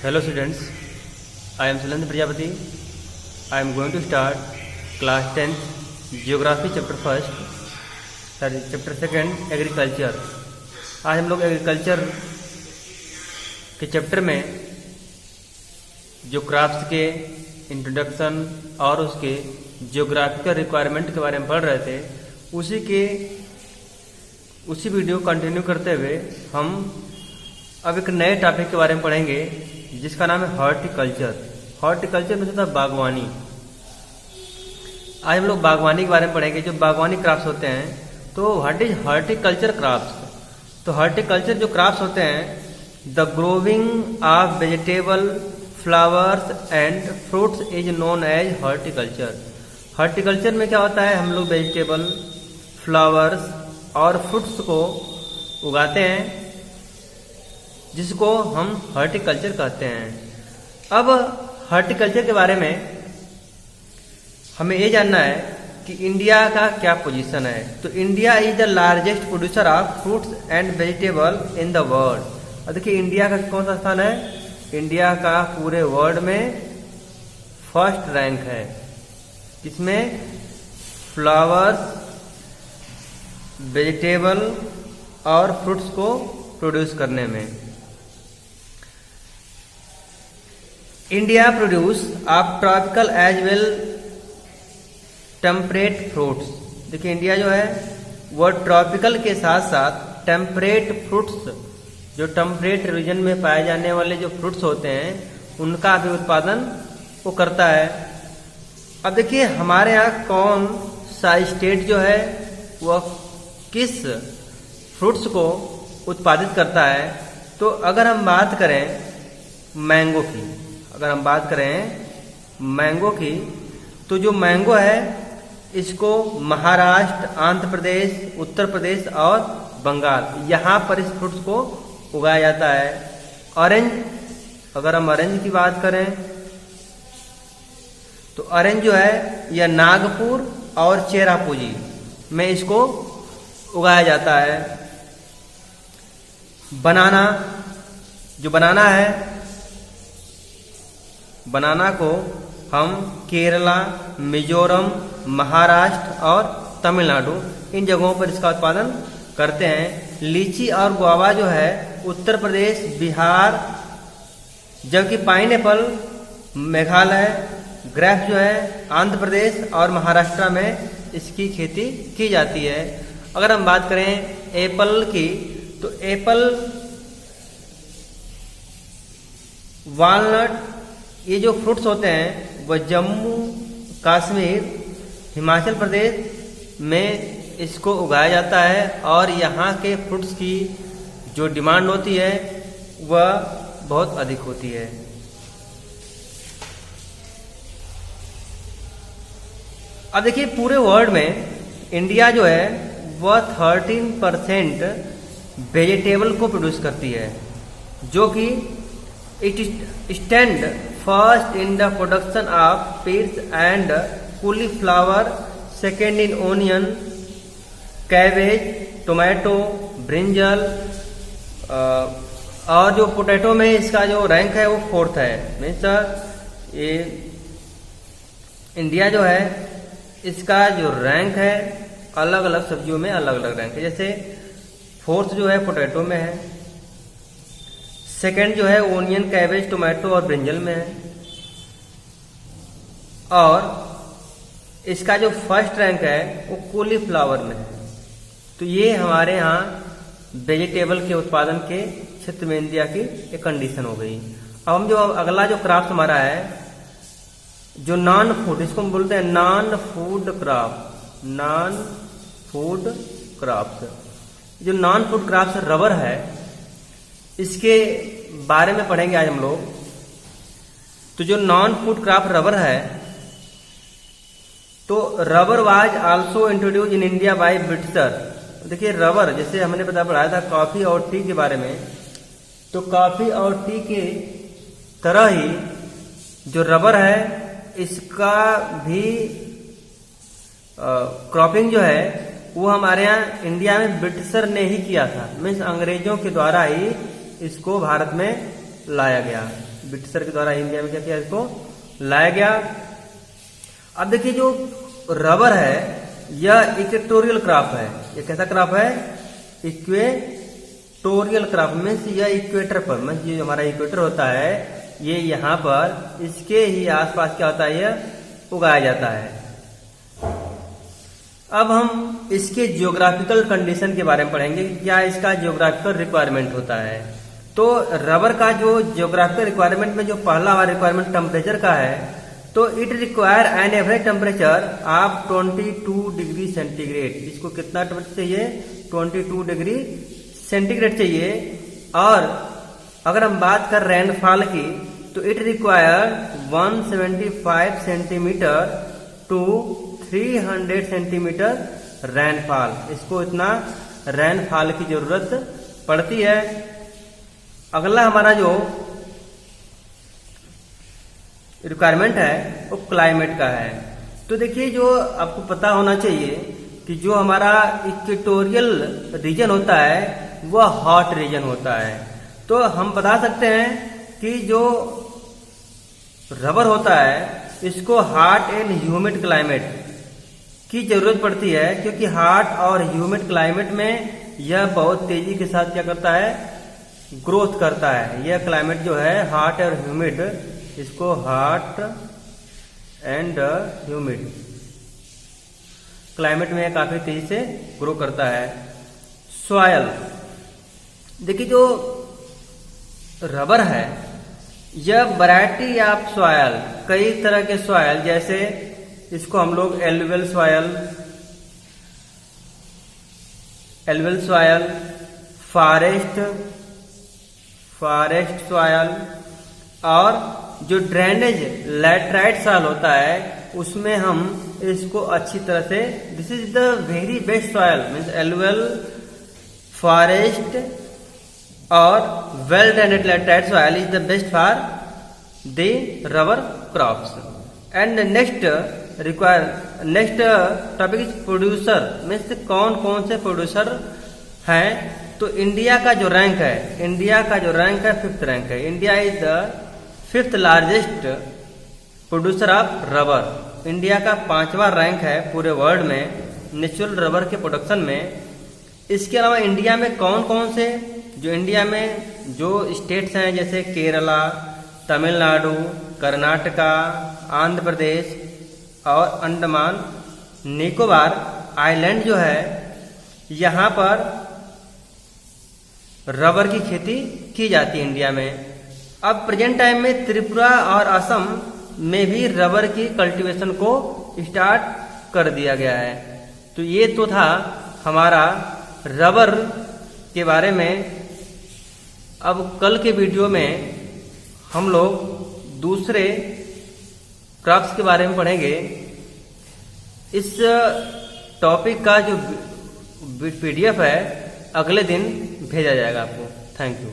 Hello students, I am Sulandra Prajapati. I am going to start class 10th Geography chapter 2nd Agriculture. आज हम लोग agriculture के chapter में जो crops के इंट्रोडक्शन और उसके जियोग्राफिकल रिक्वायरमेंट के बारे में पढ़ रहे थे, उसी वीडियो कंटिन्यू करते हुए हम अब एक नए टॉपिक के बारे में पढ़ेंगे जिसका नाम है हॉर्टिकल्चर। हॉर्टिकल्चर में होता है बागवानी। आज हम लोग बागवानी के बारे में पढ़ेंगे, जो बागवानी क्रॉप्स होते हैं। तो व्हाट इज हॉर्टिकल्चर क्रॉप्स? तो हॉर्टिकल्चर जो क्रॉप्स होते हैं, the growing of vegetable, flowers and fruits is known as horticulture. Horticulture में क्या होता है, हम लोग वेजिटेबल, फ्लावर्स और फ्रूट्स को उगाते हैं, जिसको हम हॉर्टिकल्चर कहते हैं। अब हॉर्टिकल्चर के बारे में हमें ये जानना है कि इंडिया का क्या पोजीशन है। तो India is the largest producer of fruits and vegetable in the world. और देखिए इंडिया का कौन सा स्थान है? इंडिया का पूरे वर्ल्ड में फर्स्ट रैंक है, जिसमें फ्लावर्स, वेजिटेबल और फ्रूट्स को प्रोड्यूस करने में। India produce of tropical as well temperate fruits. देखिए इंडिया जो है वो ट्रॉपिकल के साथ साथ टेम्परेट फ्रूट्स, जो टेम्परेट रीजन में पाए जाने वाले जो फ्रूट्स होते हैं, उनका भी उत्पादन वो करता है। अब देखिए हमारे यहाँ कौन सा स्टेट जो है वह किस फ्रूट्स को उत्पादित करता है। तो अगर हम बात करें मैंगो की, तो जो मैंगो है इसको महाराष्ट्र, आंध्र प्रदेश, उत्तर प्रदेश और बंगाल, यहाँ पर इस फ्रूट्स को उगाया जाता है। ऑरेंज, अगर हम ऑरेंज की बात करें तो ऑरेंज जो है यह नागपुर और चेरापूंजी में इसको उगाया जाता है। बनाना, जो बनाना है, बनाना को हम केरला, मिजोरम, महाराष्ट्र और तमिलनाडु, इन जगहों पर इसका उत्पादन करते हैं। लीची और गुआवा जो है उत्तर प्रदेश, बिहार, जबकि पाइनएप्पल मेघालय, ग्रेप्स जो है आंध्र प्रदेश और महाराष्ट्र में इसकी खेती की जाती है। अगर हम बात करें एप्पल की, तो एप्पल, वालनट, ये जो फ्रूट्स होते हैं वह जम्मू कश्मीर, हिमाचल प्रदेश में इसको उगाया जाता है, और यहाँ के फ्रूट्स की जो डिमांड होती है वह बहुत अधिक होती है। अब देखिए पूरे वर्ल्ड में इंडिया जो है वह 13% वेजिटेबल को प्रोड्यूस करती है, जो कि it stand first in the production of peace and cauliflower, second in onion, cabbage, tomato, brinjal, और जो पोटैटो में इसका जो रैंक है वो 4th है। मीन्स ये इंडिया जो है इसका जो रैंक है अलग अलग सब्जियों में अलग अलग रैंक है। जैसे 4th जो है पोटैटो में है, सेकेंड जो है ओनियन, कैबेज, टोमेटो और ब्रिंजल में है, और इसका जो फर्स्ट रैंक है वो कॉलीफ्लावर में है। तो ये हमारे यहाँ वेजिटेबल के उत्पादन के क्षेत्र में इंडिया की एक कंडीशन हो गई। अब हम जो अगला जो क्रॉप हमारा है, जो नॉन फूड, इसको हम बोलते हैं non food crop. Non food crops, जो नॉन फूड क्रॉप्स रबर है, इसके बारे में पढ़ेंगे आज हम लोग। तो जो नॉन फूड क्रॉप रबर है, तो rubber was also introduce in India by britisher. देखिए रबर, जैसे हमने पढ़ाया था कॉफी और टी के बारे में, तो कॉफी और टी के तरह ही जो रबर है इसका भी क्रॉपिंग जो है वो हमारे यहाँ इंडिया में ब्रिटिशर ने ही किया था। मीन्स अंग्रेजों के द्वारा ही इसको भारत में लाया गया। ब्रिटिशर के द्वारा इंडिया में क्या किया, इसको लाया गया। अब देखिए जो रबर है यह इक्वेटोरियल क्रॉप है। ये कैसा क्रॉप है? इक्वेटोरियल क्रॉप मीन्स यह इक्वेटर पर, मीन्स ये हमारा इक्वेटर होता है, ये यहाँ पर इसके ही आसपास क्या होता है, यह उगाया जाता है। अब हम इसके जियोग्राफिकल कंडीशन के बारे में पढ़ेंगे, क्या इसका जियोग्राफिकल रिक्वायरमेंट होता है। तो रबर का जो जियोग्राफिकल रिक्वायरमेंट में जो पहला हमारा रिक्वायरमेंट टेम्परेचर का है, तो it require an average temperature of 22 degree centigrade. इसको कितना टेम्परेचर चाहिए? 22 डिग्री सेंटीग्रेड चाहिए। और अगर हम बात कर रेनफॉल की, तो it require 175 centimetre to 300 centimetre rainfall. इसको इतना रेनफॉल की जरूरत पड़ती है। अगला हमारा जो रिक्वायरमेंट है वो क्लाइमेट का है। तो देखिए जो आपको पता होना चाहिए कि जो हमारा इक्वेटोरियल रीजन होता है वह हॉट रीजन होता है। तो हम बता सकते हैं कि जो रबर होता है इसको हॉट एंड ह्यूमिड क्लाइमेट की जरूरत पड़ती है, क्योंकि हॉट और ह्यूमिड क्लाइमेट में यह बहुत तेजी के साथ क्या करता है, ग्रोथ करता है। यह क्लाइमेट जो है हॉट और ह्यूमिड, इसको हॉट एंड ह्यूमिड क्लाइमेट में काफी तेजी से ग्रो करता है। सॉयल, देखिए जो रबर है यह वैरायटी ऑफ सॉयल, कई तरह के सॉयल, जैसे इसको हम लोग एलुवियल सॉयल, फॉरेस्ट सॉयल, और जो ड्रेनेज लैटराइट सॉइल होता है उसमें हम इसको अच्छी तरह से, this is the very best soil, means alluvial, forest और well drained laterite soil is the best for the rubber crops. And next topic is producer, means कौन कौन से प्रोड्यूसर हैं। तो इंडिया का जो रैंक है, 5th रैंक है। India is the 5th largest producer of rubber. India का 5वां रैंक है पूरे वर्ल्ड में नेचुरल रबर के प्रोडक्शन में। इसके अलावा इंडिया में कौन कौन से, जो इंडिया में जो स्टेट्स हैं जैसे केरला, तमिलनाडु, कर्नाटका, आंध्र प्रदेश और अंडमान निकोबार आइलैंड जो है, यहाँ पर रबर की खेती की जाती है इंडिया में। अब प्रेजेंट टाइम में त्रिपुरा और असम में भी रबर की कल्टीवेशन को स्टार्ट कर दिया गया है। तो ये तो था हमारा रबर के बारे में। अब कल के वीडियो में हम लोग दूसरे क्रॉप्स के बारे में पढ़ेंगे। इस टॉपिक का जो PDF है अगले दिन भेजा जाएगा आपको। Thank you.